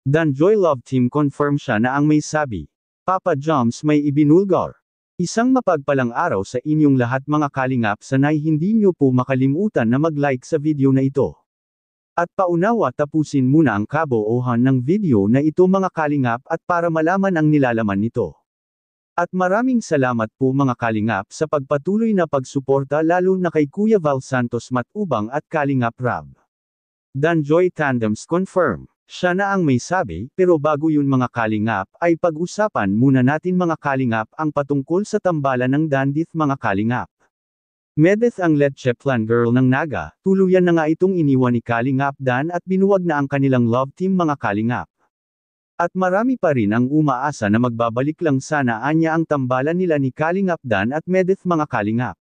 Danjoy Love Team confirm siya na ang may sabi. Papa Joms may ibinulgar. Isang mapagpalang araw sa inyong lahat mga kalingap, sanay hindi nyo po makalimutan na mag-like sa video na ito. At paunawa tapusin muna ang kabuuan ng video na ito mga kalingap at para malaman ang nilalaman nito. At maraming salamat po mga kalingap sa pagpatuloy na pagsuporta lalo na kay Kuya Val Santos Matubang at Kalingap Rab. Danjoy Tandems confirm. Siya na ang may sabi, pero bago yun mga kalingap, ay pag-usapan muna natin mga kalingap ang patungkol sa tambalan ng Dandith mga kalingap. Medeth ang Leche Plan Girl ng Naga, tuluyan na nga itong iniwan ni Kalingap Dan at binuwag na ang kanilang love team mga kalingap. At marami pa rin ang umaasa na magbabalik lang sana anya ang tambalan nila ni Kalingap Dan at Medeth mga kalingap.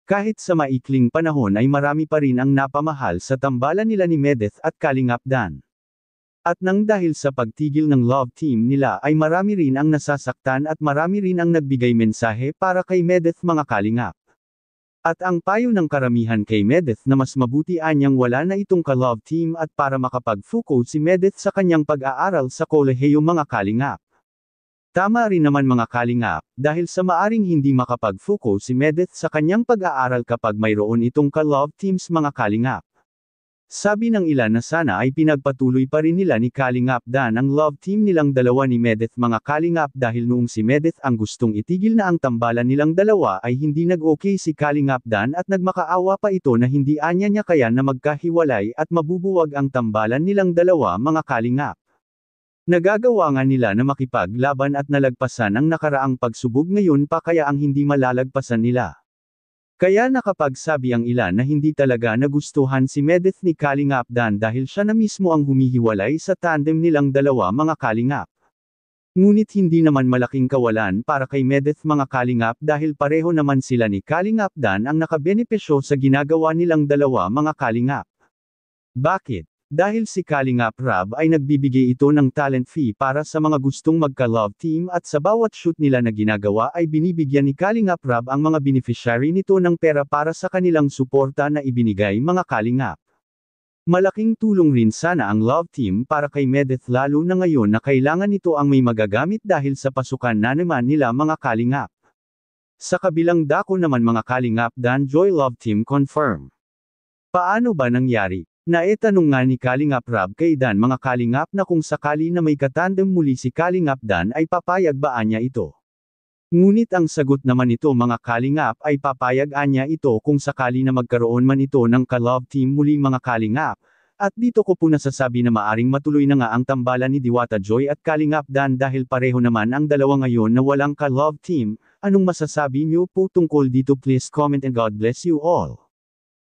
Kahit sa maikling panahon ay marami pa rin ang napamahal sa tambalan nila ni Medeth at Kalingap Dan. At nang dahil sa pagtigil ng love team nila ay marami rin ang nasasaktan at marami rin ang nagbigay mensahe para kay Medeth mga kalingap. At ang payo ng karamihan kay Medeth na mas mabuti anyang wala na itong ka-love team at para makapag-focus si Medeth sa kanyang pag-aaral sa kolehiyo mga kalingap. Tama rin naman mga kalingap, dahil sa maaring hindi makapag-focus si Medeth sa kanyang pag-aaral kapag mayroon itong ka-love teams mga kalingap. Sabi ng ilan na sana ay pinagpatuloy pa rin nila ni Kalingap Dan ang love team nilang dalawa ni Medeth mga kalingap dahil noong si Medeth ang gustong itigil na ang tambalan nilang dalawa ay hindi nag-okay si Kalingap Dan at nagmakaawa pa ito na hindi anya niya kaya na magkahiwalay at mabubuwag ang tambalan nilang dalawa mga kalingap. Nagagawa nga nila na makipaglaban at nalagpasan ang nakaraang pagsubog ngayon pa kaya ang hindi malalagpasan nila. Kaya nakapagsabi ang ilan na hindi talaga nagustuhan si Medeth ni Kalingap Dan dahil siya na mismo ang humihiwalay sa tandem nilang dalawa mga kalingap. Ngunit hindi naman malaking kawalan para kay Medeth mga kalingap dahil pareho naman sila ni Kalingap Dan ang nakabenepisyo sa ginagawa nilang dalawa mga kalingap. Bakit? Dahil si Kalingap Rab ay nagbibigay ito ng talent fee para sa mga gustong magka-love team at sa bawat shoot nila na ginagawa ay binibigyan ni Kalingap Rab ang mga beneficiary nito ng pera para sa kanilang suporta na ibinigay mga kalingap. Malaking tulong rin sana ang love team para kay Medeth lalo na ngayon na kailangan nito ang may magagamit dahil sa pasukan na naman nila mga kalingap. Sa kabilang dako naman mga kalingap Danjoy Love Team confirm. Paano ba nangyari? Naitanong nga ni Kalingap Rab kay Dan mga kalingap na kung sakali na may katandem muli si Kalingap Dan ay papayag ba anya ito. Ngunit ang sagot naman nito mga kalingap ay papayag anya ito kung sakali na magkaroon man ito ng ka-love team muli mga kalingap. At dito ko po nasasabi na maaring matuloy na nga ang tambalan ni Diwata Joy at Kalingap Dan dahil pareho naman ang dalawa ngayon na walang ka-love team. Anong masasabi niyo po tungkol dito? Please comment and God bless you all.